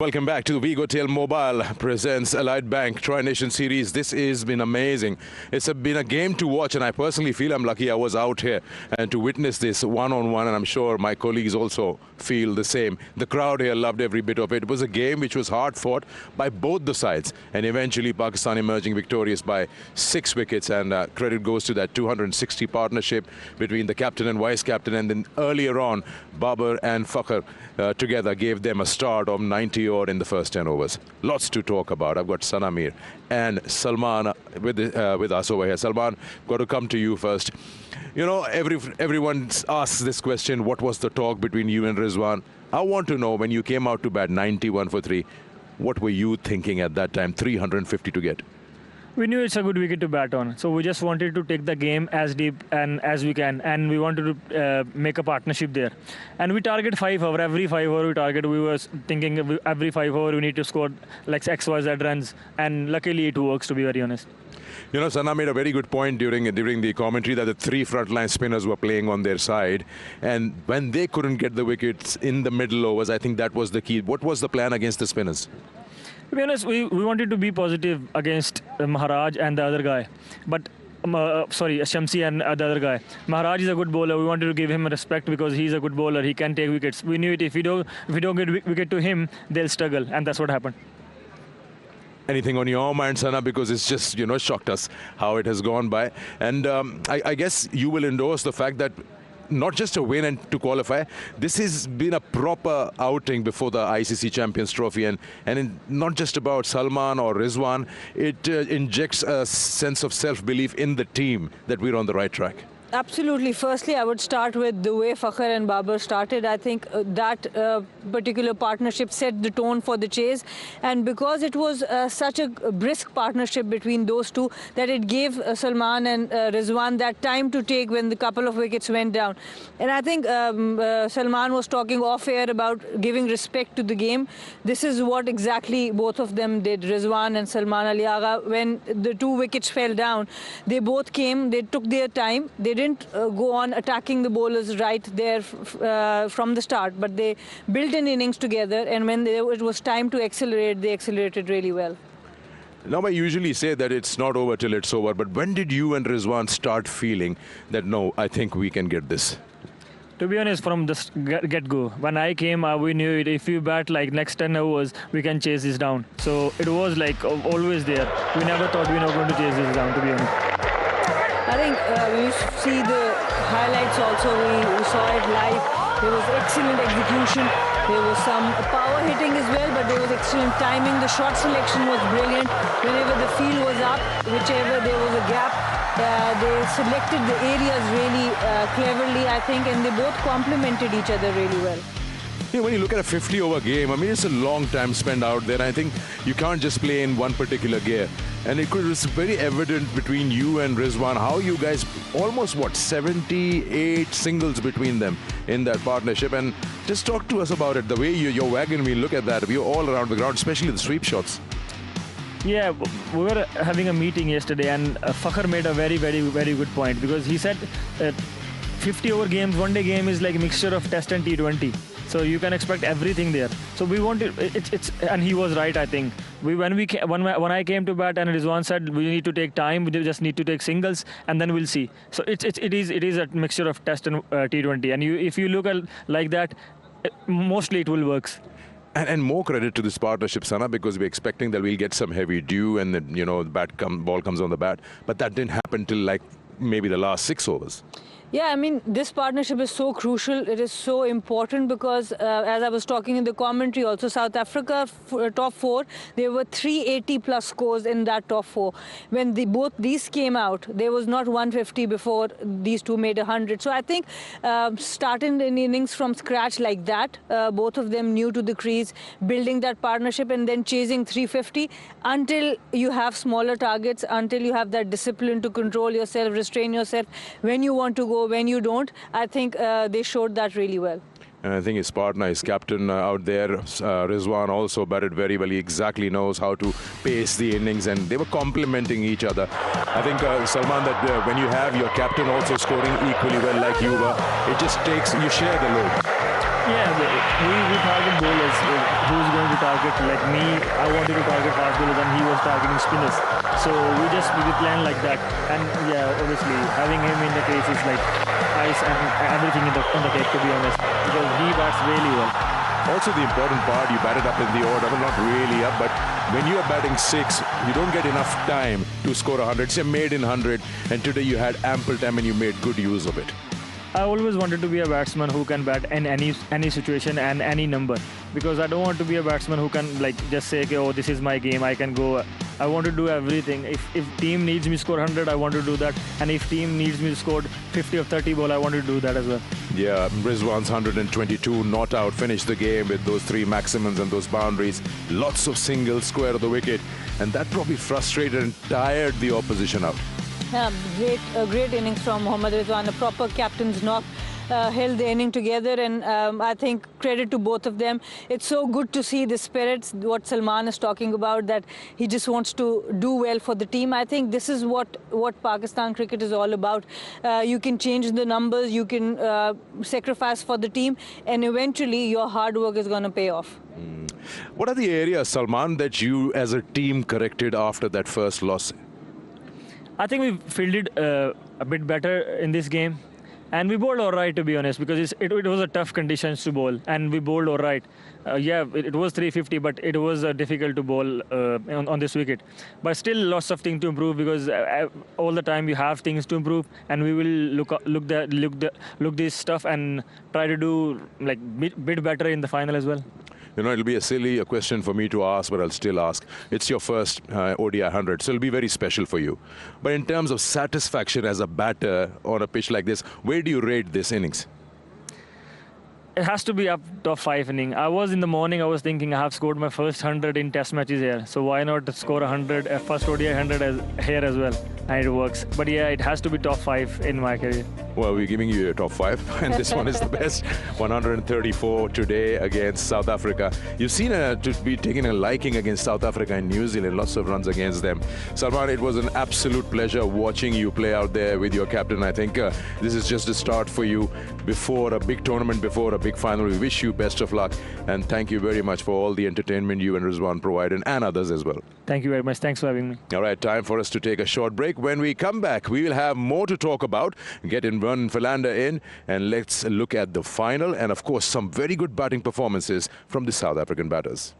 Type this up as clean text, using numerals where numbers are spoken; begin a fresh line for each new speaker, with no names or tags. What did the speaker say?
Welcome back to the Vigotel Mobile presents Allied Bank Tri-Nation Series. This has been amazing. It's been a game to watch, and I personally feel I'm lucky I was out here and to witness this one-on-one, and I'm sure my colleagues also feel the same. The crowd here loved every bit of it. It was a game which was hard fought by both the sides, and eventually Pakistan emerging victorious by 6 wickets, and credit goes to that 260 partnership between the captain and vice-captain, and then earlier on, Babar and Fakhr together gave them a start of 90 odd in the first 10 overs. Lots to talk about. I've got Sanamir and Salman with us over here. Salman, got to come to you first. You know, everyone asks this question, what was the talk between you and Rizwan? I want to know, when you came out to bat 91 for 3, what were you thinking at that time, 350 to get?
We knew it's a good wicket to bat on, so we just wanted to take the game as deep and as we can, and we wanted to make a partnership there. And we target 5 over. Every 5 over we target, we were thinking every 5 over we need to score like X, Y, Z runs, and luckily it works, to be very honest.
You know, Sana made a very good point during the commentary that the 3 frontline spinners were playing on their side, and when they couldn't get the wickets in the middle overs, I think that was the key. What was the plan against the spinners?
To be honest, we wanted to be positive against Maharaj and the other guy. But, Shamsi and the other guy. Maharaj is a good bowler. We wanted to give him respect because he's a good bowler. He can take wickets. We knew it. If we don't get wicket to him, they'll struggle. And that's what happened.
Anything on your mind, Sana? Because it's just, you know, shocked us how it has gone by. And I guess you will endorse the fact that not just a win and to qualify, this has been a proper outing before the ICC Champions Trophy, and not just about Salman or Rizwan, it injects a sense of self-belief in the team that we're on the right track.
Absolutely. Firstly, I would start with the way Fakhr and Babar started. I think that particular partnership set the tone for the chase. And because it was such a brisk partnership between those two, that it gave Salman and Rizwan that time to take when the couple of wickets went down. And I think Salman was talking off-air about giving respect to the game. This is what exactly both of them did, Rizwan and Salman Ali Agha. When the 2 wickets fell down, they both came, they took their time. They didn't go on attacking the bowlers right there from the start, but they built an innings together, and when it was time to accelerate, they accelerated really well.
Now, I usually say that it's not over till it's over, but when did you and Rizwan start feeling that, no, I think we can get this?
To be honest, from the get-go, when I came, we knew it. If you bat like next 10 overs, we can chase this down. So it was like always there. We never thought we were not going to chase this down, to be honest.
I think when you see the highlights also, we saw it live. There was excellent execution. There was some power hitting as well, but there was excellent timing. The shot selection was brilliant. Whenever the field was up, whichever there was a gap, they selected the areas really cleverly, I think, and they both complemented each other really well.
Yeah, when you look at a 50-over game, I mean, it's a long time spent out there. I think you can't just play in one particular gear. And it was very evident between you and Rizwan how you guys almost, 78 singles between them in that partnership. And just talk to us about it. The way your wagon wheel, look at that. We're all around the ground, especially the sweep shots.
Yeah, we were having a meeting yesterday, and Fakhr made a very, very, very good point, because he said 50-over games, one-day game is like a mixture of Test and T20. So you can expect everything there. So we wanted and he was right, I think. When I came to bat and Rizwan said we need to take time, we just need to take singles, and then we'll see. So it is a mixture of Test and T20, and if you look at like that, mostly it will work.
And more credit to this partnership, Sana, because we're expecting that we'll get some heavy dew and then, you know, the ball comes on the bat, but that didn't happen till like maybe the last 6 overs.
Yeah, I mean, this partnership is so crucial. It is so important because, as I was talking in the commentary also, South Africa top 4, there were 380-plus scores in that top 4. When both these came out, there was not 150 before these two made 100. So I think starting an innings from scratch like that, both of them new to the crease, building that partnership and then chasing 350 until you have smaller targets, until you have that discipline to control yourself, restrain yourself when you want to go, when you don't. I think they showed that really well.
And I think his partner, his captain out there, Rizwan, also batted very well. He exactly knows how to pace the innings, and they were complementing each other. I think, Salman, that when you have your captain also scoring equally well like you were, it just takes, you share the load.
Yeah, we target bowlers. Who's going to target? Like me, I wanted to target fast bowlers, and he was targeting spinners. So we plan like that. And yeah, obviously having him in the case is like ice and everything in the cake, to be honest, because he bats really well.
Also the important part, you batted up in the order, well, not really up, but when you are batting 6, you don't get enough time to score 100. Say made in 100, and today you had ample time and you made good use of it.
I always wanted to be a batsman who can bat in any situation and any number, because I don't want to be a batsman who can like just say, okay, oh, this is my game, I can go. I want to do everything. If team needs me to score 100, I want to do that. And if team needs me to score 50 or 30 ball, I want to do that as well.
Yeah, Rizwan's 122 not out finished the game with those 3 maximums and those boundaries. Lots of singles square of the wicket, and that probably frustrated and tired the opposition out.
Great innings from Mohammad Rizwan, a proper captain's knock. Held the inning together, and I think credit to both of them. It's so good to see the spirits, what Salman is talking about, that he just wants to do well for the team. I think this is what Pakistan cricket is all about. You can change the numbers, you can sacrifice for the team, and eventually your hard work is going to pay off.
What are the areas, Salman, that you as a team corrected after that first loss?
I think we fielded a bit better in this game. And we bowled all right, to be honest, because it was a tough conditions to bowl, and we bowled all right. Yeah, it was 350, but it was difficult to bowl on this wicket. But still, lots of things to improve, because all the time you have things to improve, and we will look this stuff and try to do like bit better in the final as well.
You know, it'll be a silly question for me to ask, but I'll still ask. It's your first ODI 100, so it'll be very special for you. But in terms of satisfaction as a batter on a pitch like this, where do you rate this innings?
It has to be up top 5 inning. I was in the morning, I was thinking I have scored my first 100 in test matches here. So why not score 100, first ODI 100 here as well? And it works. But yeah, it has to be top 5 in my career.
Well, we're giving you a top 5, and this one is the best. 134 today against South Africa. You've seen to be taking a liking against South Africa and New Zealand, lots of runs against them. Salman, it was an absolute pleasure watching you play out there with your captain. I think this is just a start for you before a big tournament, before a big final. We wish you best of luck, and thank you very much for all the entertainment you and Rizwan provided, and others as well.
Thank you very much. Thanks for having me.
All right, time for us to take a short break. When we come back, we will have more to talk about. Get Imran Philander in, and let's look at the final, and of course some very good batting performances from the South African batters.